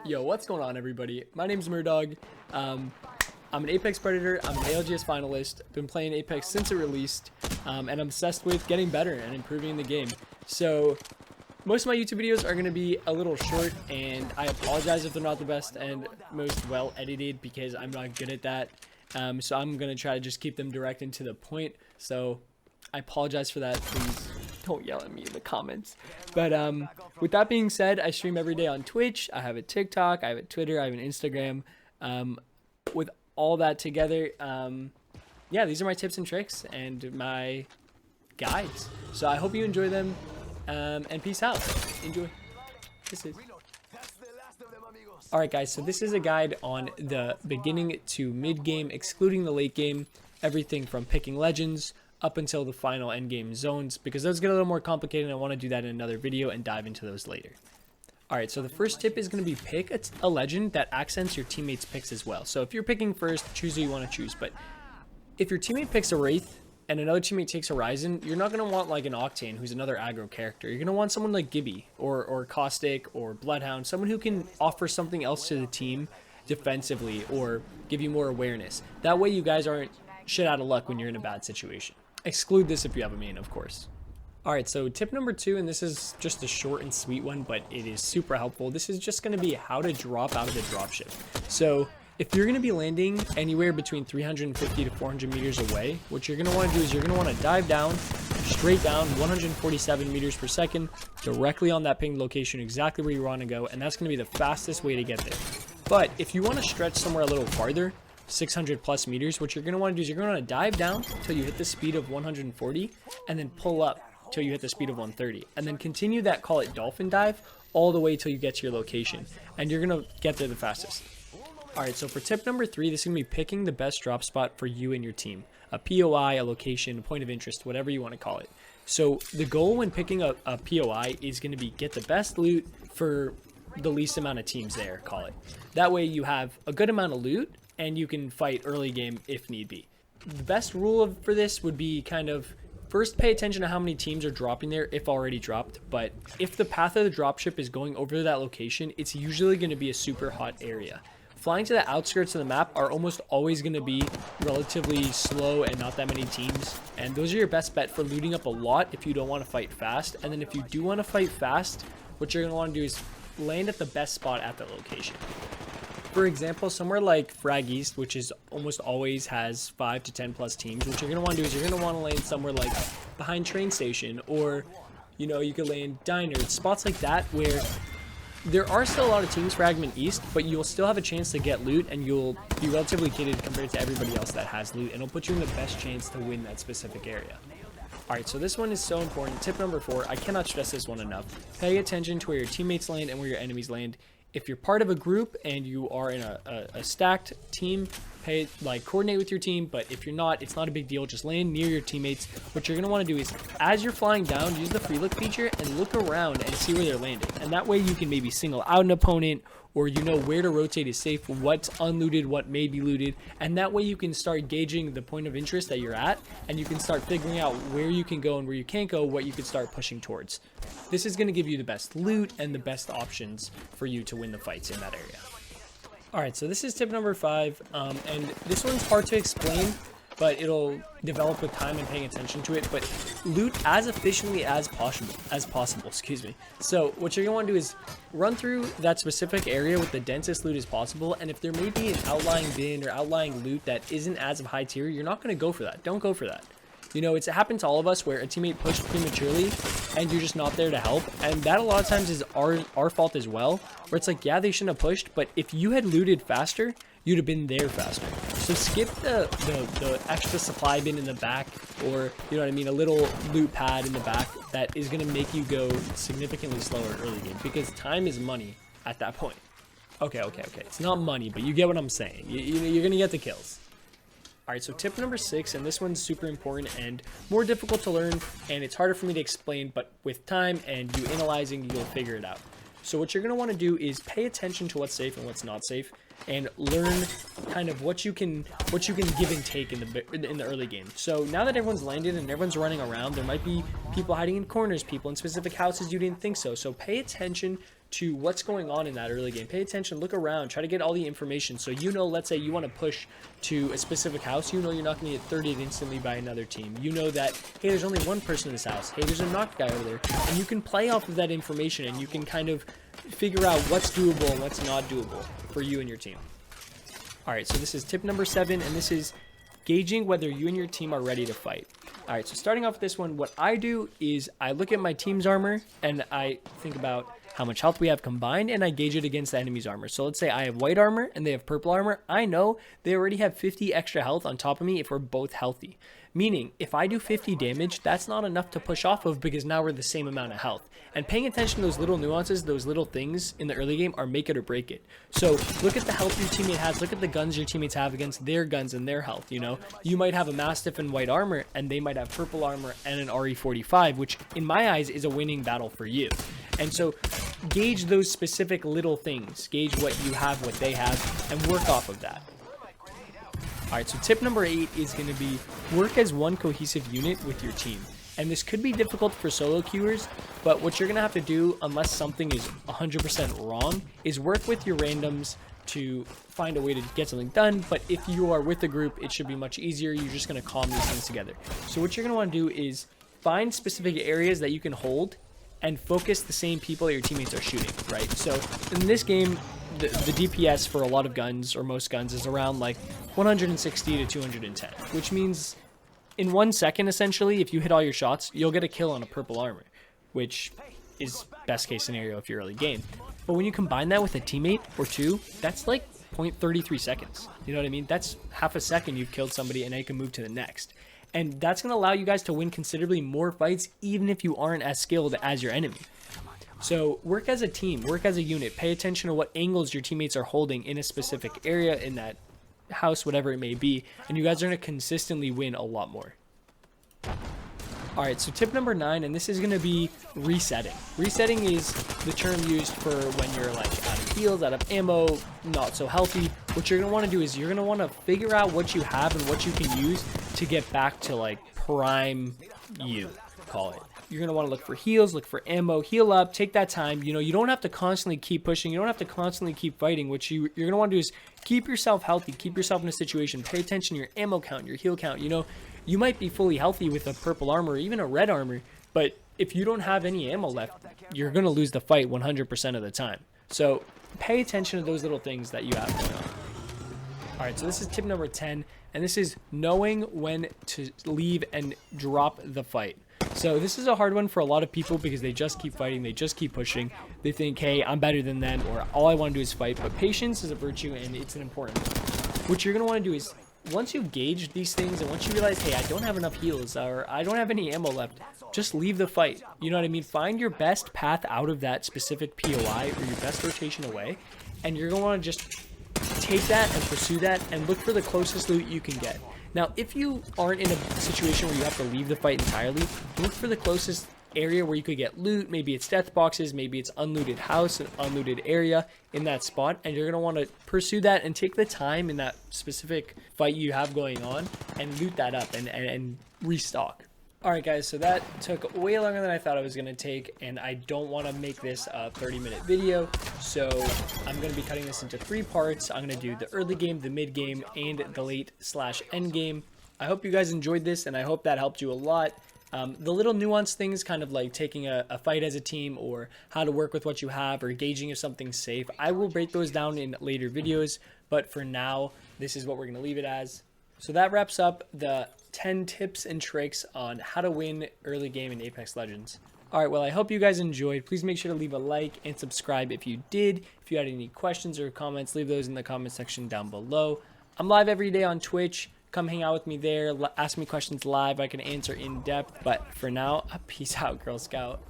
Yo, what's going on, everybody? My name's MerrDawg. I'm an Apex Predator. I'm an ALGS finalist. Been playing Apex since it released, and I'm obsessed with getting better and improving the game. So most of my YouTube videos are going to be a little short, and I apologize if they're not the best and most well edited because I'm not good at that. So I'm going to try to just keep them direct and to the point. So I apologize for that. Please don't yell at me in the comments. But with that being said, I stream every day on Twitch. I have a TikTok. I have a Twitter. I have an Instagram. With all that together, yeah, these are my tips and tricks and my guides. So I hope you enjoy them, and peace out. Enjoy. Alright guys, so this is a guide on the beginning to mid game, excluding the late game, everything from picking legends up until the final end game zones, because those get a little more complicated and I want to do that in another video and dive into those later. Alright, so the first tip is going to be pick a legend that accents your teammates' picks as well. So if you're picking first, choose who you want to choose, but if your teammate picks a Wraith and another teammate takes Horizon, you're not going to want like an Octane who's another aggro character. You're going to want someone like Gibby or Caustic or Bloodhound, someone who can offer something else to the team defensively or give you more awareness. That way you guys aren't shit out of luck when you're in a bad situation. Exclude this if you have a main, of course. Alright, so tip number 2, and this is just a short and sweet one, but it is super helpful. This is just going to be how to drop out of the dropship. So if you're going to be landing anywhere between 350 to 400 meters away, what you're going to want to do is you're going to want to dive down, straight down, 147 meters per second, directly on that pinged location, exactly where you want to go, and that's going to be the fastest way to get there. But if you want to stretch somewhere a little farther, 600 plus meters, what you're going to want to do is you're going to want to dive down until you hit the speed of 140, and then pull up till you hit the speed of 130, and then continue that, call it dolphin dive, all the way till you get to your location, and you're going to get there the fastest. Alright, so for tip number 3, this is going to be picking the best drop spot for you and your team. A POI, a location, a point of interest, whatever you want to call it. So the goal when picking a POI is going to be get the best loot for the least amount of teams there, call it. That way you have a good amount of loot, and you can fight early game if need be. The best rule for this would be kind of, first pay attention to how many teams are dropping there if already dropped, but if the path of the dropship is going over that location, it's usually going to be a super hot area. Flying to the outskirts of the map are almost always going to be relatively slow and not that many teams, and those are your best bet for looting up a lot if you don't want to fight fast. And then if you do want to fight fast, what you're going to want to do is land at the best spot at that location. For example, somewhere like Frag East, which is almost always has 5 to 10 plus teams, what you're going to want to do is you're going to want to land somewhere like behind train station, or you know, you could land diners, spots like that where there are still a lot of teams fragment east, but you'll still have a chance to get loot, and you'll be relatively kitted compared to everybody else that has loot, and it'll put you in the best chance to win that specific area. Alright, so this one is so important. Tip number 4, I cannot stress this one enough. Pay attention to where your teammates land and where your enemies land. If you're part of a group and you are in a stacked team, coordinate with your team, but if you're not, it's not a big deal. Just land near your teammates. What you're going to want to do is, as you're flying down, use the free look feature and look around and see where they're landing. And that way you can maybe single out an opponent, or you know where to rotate is safe, what's unlooted, what may be looted, and that way you can start gauging the point of interest that you're at, and you can start figuring out where you can go and where you can't go, what you can start pushing towards. This is going to give you the best loot and the best options for you to win the fights in that area. Alright, so this is tip number 5, and this one's hard to explain, but it'll develop with time and paying attention to it. But loot as efficiently as possible, excuse me. So what you're going to want to do is run through that specific area with the densest loot as possible, and if there may be an outlying bin or outlying loot that isn't as of high tier, you're not going to go for that. Don't go for that. You know, it's happened to all of us where a teammate pushed prematurely and you're just not there to help, and that a lot of times is our fault as well, where it's like, yeah, they shouldn't have pushed, but if you had looted faster, you'd have been there faster. So skip the extra supply bin in the back, or, you know what I mean, a little loot pad in the back that is going to make you go significantly slower early game, because time is money at that point. Okay, it's not money, but you get what I'm saying. You're going to get the kills. Alright, so tip number 6, and this one's super important and more difficult to learn, and it's harder for me to explain, but with time and you analyzing, you'll figure it out. So what you're going to want to do is pay attention to what's safe and what's not safe, and learn kind of what you can give and take in the early game. So now that everyone's landed and everyone's running around, there might be people hiding in corners, people in specific houses you didn't think so. So pay attention to what's going on in that early game. Pay attention, look around, try to get all the information. So you know, let's say you want to push to a specific house, you know you're not going to get 30'd instantly by another team. You know that, hey, there's only one person in this house. Hey, there's a knocked guy over there. And you can play off of that information, and you can kind of figure out what's doable and what's not doable for you and your team. All right, so this is tip number 7, and this is gauging whether you and your team are ready to fight. All right, so starting off with this one, what I do is I look at my team's armor and I think about how much health we have combined, and I gauge it against the enemy's armor. So let's say I have white armor and they have purple armor. I know they already have 50 extra health on top of me if we're both healthy. Meaning, if I do 50 damage, that's not enough to push off of because now we're the same amount of health. And paying attention to those little nuances, those little things in the early game are make it or break it. So look at the health your teammate has, look at the guns your teammates have against their guns and their health, you know? You might have a Mastiff in white armor and they might have purple armor and an RE45, which in my eyes is a winning battle for you. And so gauge those specific little things, gauge what you have, what they have, and work off of that. All right, so tip number 8 is going to be work as one cohesive unit with your team. And this could be difficult for solo queuers, but what you're going to have to do, unless something is 100% wrong, is work with your randoms to find a way to get something done. But if you are with a group, it should be much easier. You're just going to calm these things together. So what you're going to want to do is find specific areas that you can hold and focus the same people that your teammates are shooting, right? So in this game, the DPS for a lot of guns, or most guns, is around like 160 to 210, which means in 1 second, essentially, if you hit all your shots, you'll get a kill on a purple armor, which is best case scenario if you're early game. But when you combine that with a teammate or two, that's like 0.33 seconds. You know what I mean? That's half a second you've killed somebody, and now you can move to the next. And that's going to allow you guys to win considerably more fights, even if you aren't as skilled as your enemy. So work as a team, work as a unit, pay attention to what angles your teammates are holding in a specific area, in that house, whatever it may be, and you guys are going to consistently win a lot more. All right, so tip number 9, and this is going to be resetting. Resetting is the term used for when you're like out of heals, out of ammo, not so healthy. What you're going to want to do is you're going to want to figure out what you have and what you can use to get back to like prime you, call it. You're going to want to look for heals, look for ammo, heal up, take that time. You know, you don't have to constantly keep pushing. You don't have to constantly keep fighting. What you're going to want to do is keep yourself healthy, keep yourself in a situation, pay attention to your ammo count, your heal count. You know, you might be fully healthy with a purple armor or even a red armor, but if you don't have any ammo left, you're going to lose the fight 100% of the time. So pay attention to those little things that you have going on. All right, so this is tip number 10, and this is knowing when to leave and drop the fight. So this is a hard one for a lot of people because they just keep fighting, they just keep pushing. They think, hey, I'm better than them, or all I want to do is fight. But patience is a virtue, and it's an important one. What you're going to want to do is, once you've gauged these things and once you realize, hey, I don't have enough heals or I don't have any ammo left, just leave the fight. You know what I mean? Find your best path out of that specific POI or your best rotation away, and you're going to want to just take that and pursue that and look for the closest loot you can get. Now, if you aren't in a situation where you have to leave the fight entirely, look for the closest area where you could get loot. Maybe it's death boxes, maybe it's unlooted house, an unlooted area in that spot, and you're going to want to pursue that and take the time in that specific fight you have going on and loot that up and restock. Alright guys, so that took way longer than I thought it was going to take, and I don't want to make this a 30-minute video, so I'm going to be cutting this into 3 parts. I'm going to do the early game, the mid game, and the late/end game. I hope you guys enjoyed this, and I hope that helped you a lot. The little nuanced things, kind of like taking a fight as a team, or how to work with what you have, or gauging if something's safe, I will break those down in later videos, but for now, this is what we're going to leave it as. So that wraps up the 10 tips and tricks on how to win early game in Apex Legends. Alright, well, I hope you guys enjoyed. Please make sure to leave a like and subscribe if you did. If you had any questions or comments, leave those in the comment section down below. I'm live every day on Twitch. Come hang out with me there. Ask me questions live. I can answer in depth. But for now, peace out, Girl Scout.